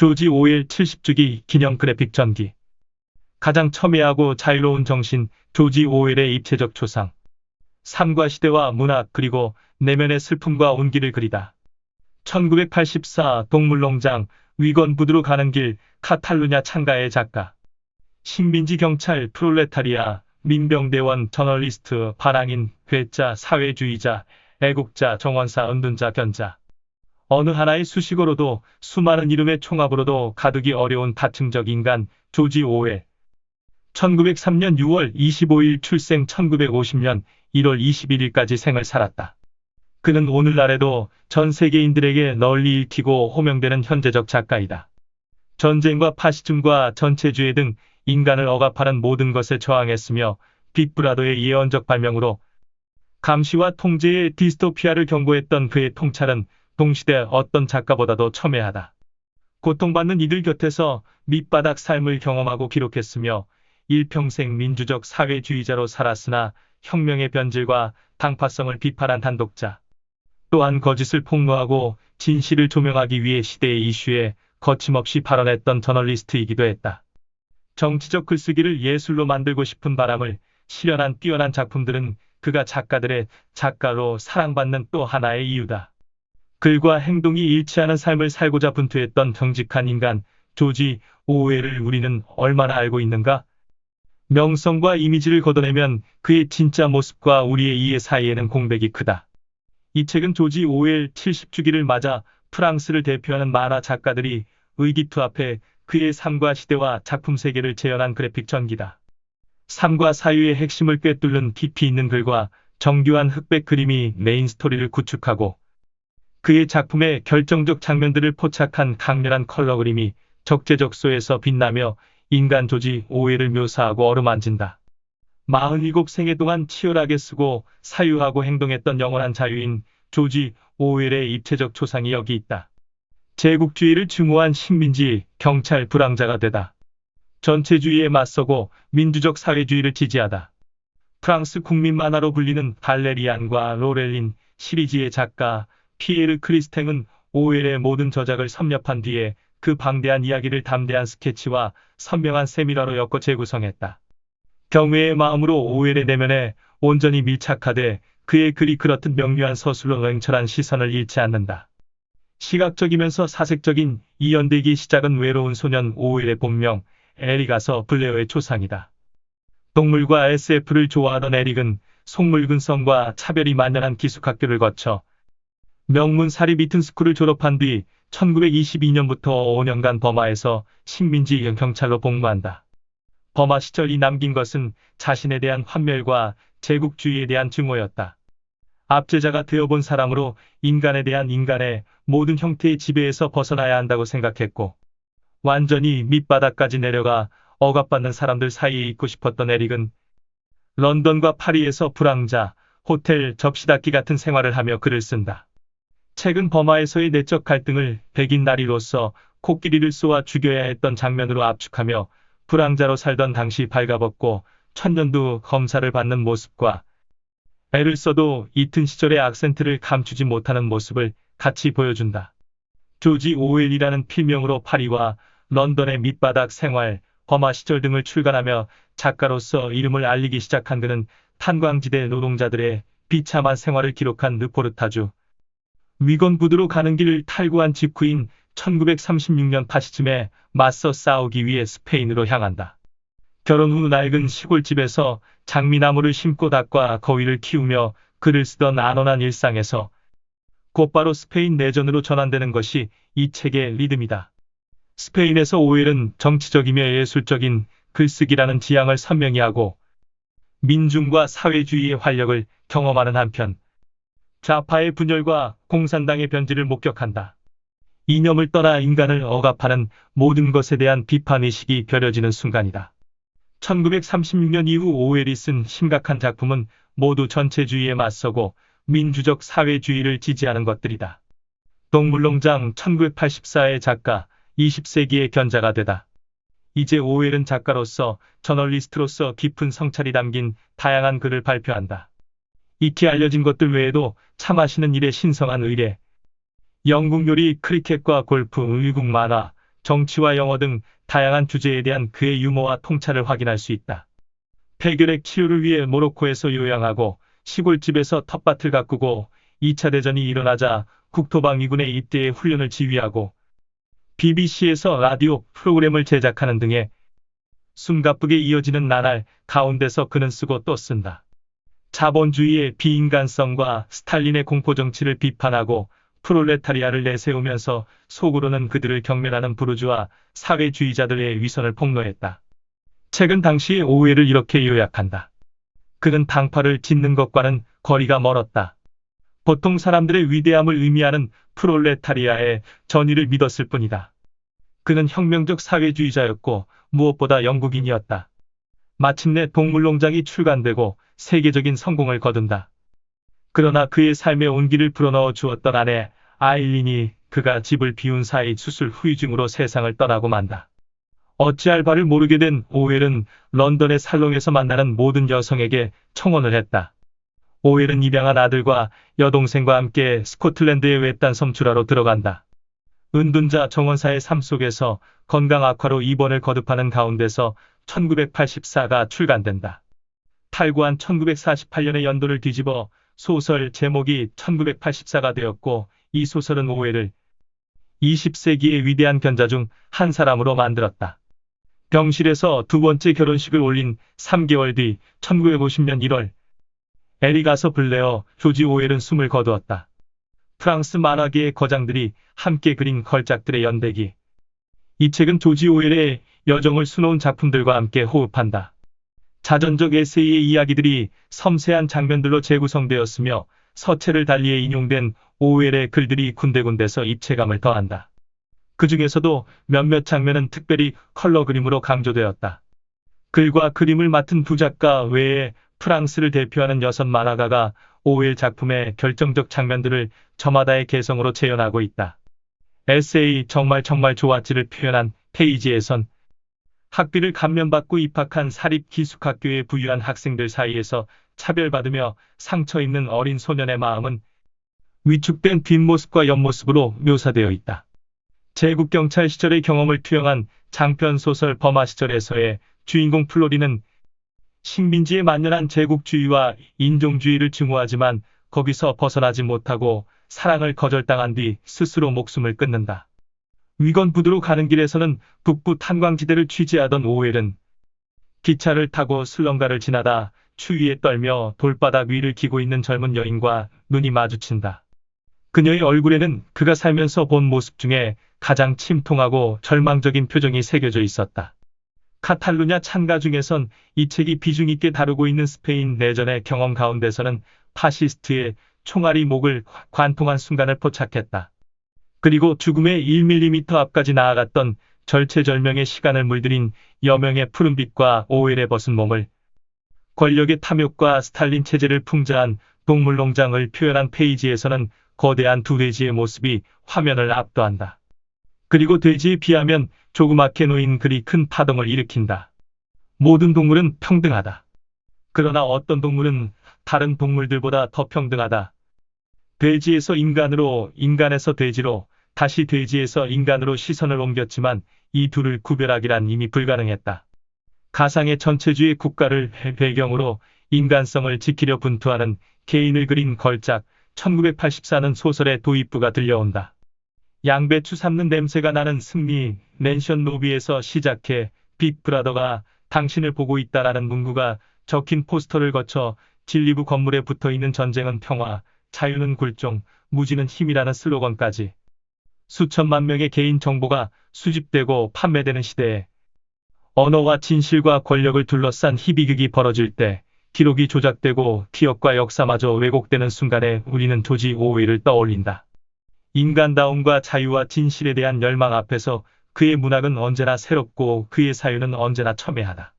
조지 오웰 70주기 기념 그래픽 전기. 가장 첨예하고 자유로운 정신, 조지 오웰의 입체적 초상. 삶과 시대와 문학 그리고 내면의 슬픔과 온기를 그리다. 1984 동물농장, 위건부드로 가는 길, 카탈루냐 창가의 작가. 식민지 경찰, 프롤레타리아, 민병대원, 저널리스트, 반항인, 괴짜, 사회주의자, 애국자, 정원사, 은둔자, 견자. 어느 하나의 수식어로도 수많은 이름의 총합으로도 가두기 어려운 다층적 인간, 조지 오웰. 1903년 6월 25일 출생 1950년 1월 21일까지 생을 살았다. 그는 오늘날에도 전 세계인들에게 널리 읽히고 호명되는 현재적 작가이다. 전쟁과 파시즘과 전체주의 등 인간을 억압하는 모든 것에 저항했으며 빅브라더의 예언적 발명으로 감시와 통제의 디스토피아를 경고했던 그의 통찰은 동시대 어떤 작가보다도 첨예하다. 고통받는 이들 곁에서 밑바닥 삶을 경험하고 기록했으며 일평생 민주적 사회주의자로 살았으나 혁명의 변질과 당파성을 비판한 단독자. 또한 거짓을 폭로하고 진실을 조명하기 위해 시대의 이슈에 거침없이 발언했던 저널리스트이기도 했다. 정치적 글쓰기를 예술로 만들고 싶은 바람을 실현한 뛰어난 작품들은 그가 작가들의 작가로 사랑받는 또 하나의 이유다. 글과 행동이 일치하는 삶을 살고자 분투했던 정직한 인간, 조지 오웰을 우리는 얼마나 알고 있는가? 명성과 이미지를 걷어내면 그의 진짜 모습과 우리의 이해 사이에는 공백이 크다. 이 책은 조지 오웰 70주기를 맞아 프랑스를 대표하는 만화 작가들이 의기투합해 그의 삶과 시대와 작품 세계를 재현한 그래픽 전기다. 삶과 사유의 핵심을 꿰뚫는 깊이 있는 글과 정교한 흑백 그림이 메인 스토리를 구축하고 그의 작품의 결정적 장면들을 포착한 강렬한 컬러 그림이 적재적소에서 빛나며 인간 조지 오웰을 묘사하고 어루만진다. 47생애 동안 치열하게 쓰고 사유하고 행동했던 영원한 자유인 조지 오웰의 입체적 초상이 여기 있다. 제국주의를 증오한 식민지, 경찰, 불황자가 되다. 전체주의에 맞서고 민주적 사회주의를 지지하다. 프랑스 국민 만화로 불리는 발레리안과 로렐린 시리즈의 작가 피에르 크리스탱은 오웰의 모든 저작을 섭렵한 뒤에 그 방대한 이야기를 담대한 스케치와 선명한 세밀화로 엮어 재구성했다. 경외의 마음으로 오웰의 내면에 온전히 밀착하되 그의 글이 그렇듯 명료한 서술로 냉철한 시선을 잃지 않는다. 시각적이면서 사색적인 이 연대기의 시작은 외로운 소년 오웰의 본명 에릭아서 블레어의 초상이다. 동물과 SF를 좋아하던 에릭은 속물근성과 차별이 만연한 기숙학교를 거쳐 명문 사립 이튼스쿨을 졸업한 뒤 1922년부터 5년간 버마에서 식민지 경찰로 복무한다. 버마 시절 이 남긴 것은 자신에 대한 환멸과 제국주의에 대한 증오였다. 압제자가 되어본 사람으로 인간에 대한 인간의 모든 형태의 지배에서 벗어나야 한다고 생각했고 완전히 밑바닥까지 내려가 억압받는 사람들 사이에 있고 싶었던 에릭은 런던과 파리에서 불황자, 호텔, 접시닦기 같은 생활을 하며 글을 쓴다. 책은 버마에서의 내적 갈등을 백인 나리로서 코끼리를 쏘아 죽여야 했던 장면으로 압축하며 불황자로 살던 당시 발가벗고 천년두 검사를 받는 모습과 애를 써도 이튼 시절의 악센트를 감추지 못하는 모습을 같이 보여준다. 조지 오웰이라는 필명으로 파리와 런던의 밑바닥 생활, 버마 시절 등을 출간하며 작가로서 이름을 알리기 시작한 그는 탄광지대 노동자들의 비참한 생활을 기록한 르포르타주, 위건부드로 가는 길을 탈구한 직후인 1936년 파시즘에 맞서 싸우기 위해 스페인으로 향한다. 결혼 후 낡은 시골집에서 장미나무를 심고 닭과 거위를 키우며 글을 쓰던 안온한 일상에서 곧바로 스페인 내전으로 전환되는 것이 이 책의 리듬이다. 스페인에서 오웰은 정치적이며 예술적인 글쓰기라는 지향을 선명히 하고 민중과 사회주의의 활력을 경험하는 한편 좌파의 분열과 공산당의 변질을 목격한다. 이념을 떠나 인간을 억압하는 모든 것에 대한 비판의식이 벼려지는 순간이다. 1936년 이후 오웰이 쓴 심각한 작품은 모두 전체주의에 맞서고 민주적 사회주의를 지지하는 것들이다. 동물농장 1984의 작가, 20세기의 견자가 되다. 이제 오웰은 작가로서, 저널리스트로서 깊은 성찰이 담긴 다양한 글을 발표한다. 익히 알려진 것들 외에도 차 마시는 일에 신성한 의뢰, 영국 요리, 크리켓과 골프, 의국 만화, 정치와 영어 등 다양한 주제에 대한 그의 유머와 통찰을 확인할 수 있다. 폐결핵 치료를 위해 모로코에서 요양하고 시골집에서 텃밭을 가꾸고 2차 대전이 일어나자 국토방위군에 입대해 훈련을 지휘하고 BBC에서 라디오 프로그램을 제작하는 등의 숨가쁘게 이어지는 나날 가운데서 그는 쓰고 또 쓴다. 자본주의의 비인간성과 스탈린의 공포정치를 비판하고 프롤레타리아를 내세우면서 속으로는 그들을 경멸하는 부르주아 사회주의자들의 위선을 폭로했다. 책은 당시의 오웨를 이렇게 요약한다. 그는 당파를 짓는 것과는 거리가 멀었다. 보통 사람들의 위대함을 의미하는 프롤레타리아의 전의를 믿었을 뿐이다. 그는 혁명적 사회주의자였고 무엇보다 영국인이었다. 마침내 동물농장이 출간되고 세계적인 성공을 거둔다. 그러나 그의 삶에 온기를 불어넣어 주었던 아내 아일린이 그가 집을 비운 사이 수술 후유증으로 세상을 떠나고 만다. 어찌할 바를 모르게 된 오웰은 런던의 살롱에서 만나는 모든 여성에게 청혼을 했다. 오웰은 입양한 아들과 여동생과 함께 스코틀랜드의 외딴 섬 주라로 들어간다. 은둔자 정원사의 삶 속에서 건강 악화로 입원을 거듭하는 가운데서 1984가 출간된다. 탈구한 1948년의 연도를 뒤집어 소설 제목이 1984가 되었고 이 소설은 오웰을 20세기의 위대한 견자 중 한 사람으로 만들었다. 병실에서 두 번째 결혼식을 올린 3개월 뒤 1950년 1월 에리가서 블레어, 조지 오웰은 숨을 거두었다. 프랑스 만화계의 거장들이 함께 그린 걸작들의 연대기. 이 책은 조지 오웰의 여정을 수놓은 작품들과 함께 호흡한다. 자전적 에세이의 이야기들이 섬세한 장면들로 재구성되었으며 서체를 달리해 인용된 오웰의 글들이 군데군데서 입체감을 더한다. 그 중에서도 몇몇 장면은 특별히 컬러 그림으로 강조되었다. 글과 그림을 맡은 두 작가 외에 프랑스를 대표하는 6 만화가가 오웰 작품의 결정적 장면들을 저마다의 개성으로 재현하고 있다. 에세이 정말 좋았지를 표현한 페이지에선 학비를 감면받고 입학한 사립기숙학교에 부유한 학생들 사이에서 차별받으며 상처 입는 어린 소년의 마음은 위축된 뒷모습과 옆모습으로 묘사되어 있다. 제국경찰 시절의 경험을 투영한 장편소설 범아 시절에서의 주인공 플로리는 식민지에 만연한 제국주의와 인종주의를 증오하지만 거기서 벗어나지 못하고 사랑을 거절당한 뒤 스스로 목숨을 끊는다. 위건부두로 가는 길에서는 북부 탄광지대를 취재하던 오웰은 기차를 타고 슬럼가를 지나다 추위에 떨며 돌바닥 위를 기고 있는 젊은 여인과 눈이 마주친다. 그녀의 얼굴에는 그가 살면서 본 모습 중에 가장 침통하고 절망적인 표정이 새겨져 있었다. 카탈루냐 찬가 중에선 이 책이 비중 있게 다루고 있는 스페인 내전의 경험 가운데서는 파시스트의 총알이 목을 관통한 순간을 포착했다. 그리고 죽음의 1mm 앞까지 나아갔던 절체절명의 시간을 물들인 여명의 푸른빛과 오웰의 벗은 몸을 권력의 탐욕과 스탈린 체제를 풍자한 동물농장을 표현한 페이지에서는 거대한 두 돼지의 모습이 화면을 압도한다. 그리고 돼지에 비하면 조그맣게 놓인 글이 큰 파동을 일으킨다. 모든 동물은 평등하다. 그러나 어떤 동물은 다른 동물들보다 더 평등하다. 돼지에서 인간으로, 인간에서 돼지로, 다시 돼지에서 인간으로 시선을 옮겼지만 이 둘을 구별하기란 이미 불가능했다. 가상의 전체주의 국가를 배경으로 인간성을 지키려 분투하는 개인을 그린 걸작 1984는 소설의 도입부가 들려온다. 양배추 삶는 냄새가 나는 승리, 맨션 로비에서 시작해 빅브라더가 당신을 보고 있다라는 문구가 적힌 포스터를 거쳐 진리부 건물에 붙어있는 전쟁은 평화, 자유는 굴종, 무지는 힘이라는 슬로건까지 수천만 명의 개인 정보가 수집되고 판매되는 시대에 언어와 진실과 권력을 둘러싼 희비극이 벌어질 때 기록이 조작되고 기억과 역사마저 왜곡되는 순간에 우리는 조지 오웰을 떠올린다. 인간다움과 자유와 진실에 대한 열망 앞에서 그의 문학은 언제나 새롭고 그의 사유는 언제나 첨예하다.